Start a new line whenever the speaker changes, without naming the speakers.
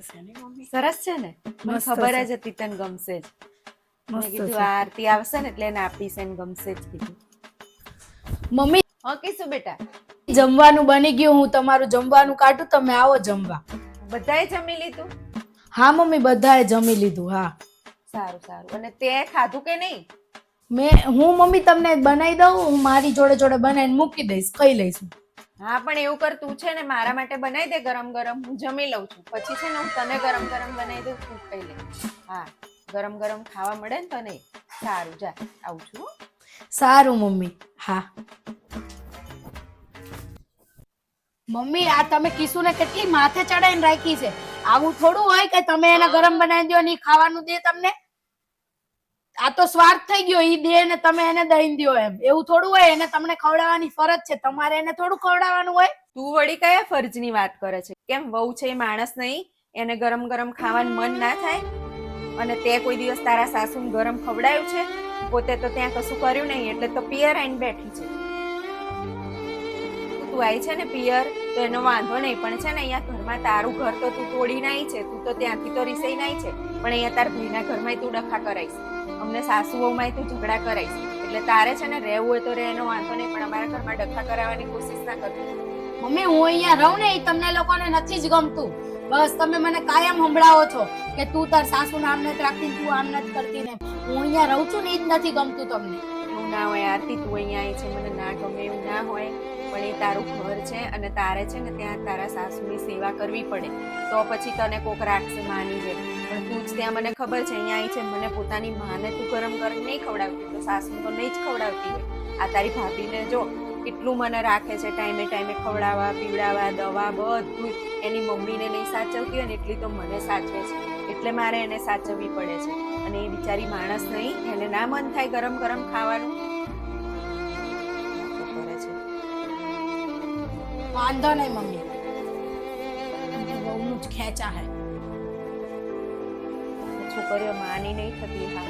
છે ને મમ્મી?
સરસ છે ને? મને
મસ્ત
ખબર
છે.
જ હતી તને ગમશે જ. મેં
મસ્ત
કીધું
છે
આરતી આવશે ને એટલે એને આપીશ, એને ગમશે જ કીધું.
મમ્મી.
હા કીશું બેટા?
જમવાનું બની ગયું, હું તમારું જમવાનું કાઢું, તમે આવો જમવા.
બધાએ જમી લીધું?
હા મમ્મી, બધાએ જમી લીધું. હા
સારું સારું. અને તે ખાધું કે નહીં?
હું મમ્મી તમને બનાવી દઉં, હું મારી જોડે જોડે બનાવીને મૂકી દઈશ, ખાઈ લઈશું.
હા પણ એવું કર, તું છે ને મારા માટે બનાવી દે ગરમ ગરમ, હું જમી લઉં છું. પછી છે ને હું તને ગરમ ગરમ બનાવી દઉં, તું ખાઈ લે. હા, ગરમ ગરમ ખાવા મળે ને તને. સારું, જા આવું છું.
સારું મમ્મી. હા મમ્મી, આ તમે કિશુને કેટલી માથે ચડાઈને રાખી છે. આવું થોડું હોય કે તમે એને ગરમ બનાવી દો ને ઈ ખાવાનું દે તમને. આ તો સ્વાર્થ થઈ ગયો, ઈ દે ને તમે એને દઈ દો એમ. એવું થોડું હોય, એને તમને ખવડાવવાની ફરજ છે, તમારે એને થોડું ખવડાવવાનું હોય.
તું વળી કયા ફરજની વાત કરે છે? કેમ વહુ છે એ માણસ નહીં? એને ગરમ ગરમ ખાવાનું મન ના થાય? અને તે કોઈ દિવસ તારા સાસુને ગરમ ખવડાવ્યું છે? પોતે તો ત્યાં કશું કર્યું નહીં, એટલે તો પિયર આઈને બેઠી છે. તું આવી છે ને પિયર, તો એનો વાંધો નહીં, પણ છે ને અહીંયા ઘરમાં તારું ઘર તો તું તોડી નાઈ છે, તું તો ત્યાંથી તો રીસાઈ નાઈ છે, પણ અહીંયા તાર ભાઈના ઘરમાં તું ડખા કરાઈશ, અમને સાસુઓમાં તું ઝઘડા કરાઈશ. એટલે તારે છે ને રહેવું હોય તો રહે, એનો વાંધો નહીં, પણ અમારા ઘરમાં ડખા કરાવવાની કોશિશ ના કરતી.
મમ્મી, હું અહીંયા રહું ને, એ તમને લોકોને નથી જ ગમતું. બસ તમે મને કાયમ સંભળાવો છો કે તું તાર સાસુ આમ નથી રાખતી, તું આમ નથી કરતી ને. હું અહીંયા રહું છું ને, એ જ નથી ગમતું તમને.
એવું ના હોય આરતી, તું અહીંયા આવી છે, મને ના ગમે એવું ના હોય, પણ એ તારું ઘર છે અને તારે છે ને ત્યાં તારા સાસુની સેવા કરવી પડે, તો પછી તને કોક રાખશે માની જેમ. પણ તું જ ત્યાં, મને ખબર છે અહીંયા આવી છે, મને પોતાની માને તું ગરમ ગરમ નહીં ખવડાવતી, તો સાસુને તો નહીં જ ખવડાવતી હોય. આ તારી ભાભીને જો કેટલું મને રાખે છે, ટાઈમે ટાઈમે ખવડાવવા પીવડાવવા, દવા બધું. એની મમ્મીને નહીં સાચવતી હોય ને એટલી તો મને સાચવે છે, એટલે મારે એને સાચવવી પડે છે. અને એ બિચારી માણસ નહીં, એને ના મન થાય ગરમ ગરમ ખાવાનું? કરે છે.
વાંધો નહીં મમ્મી, બહુનું જ ખેંચા હે.
છોકરીઓ માની નહીં થતી. હા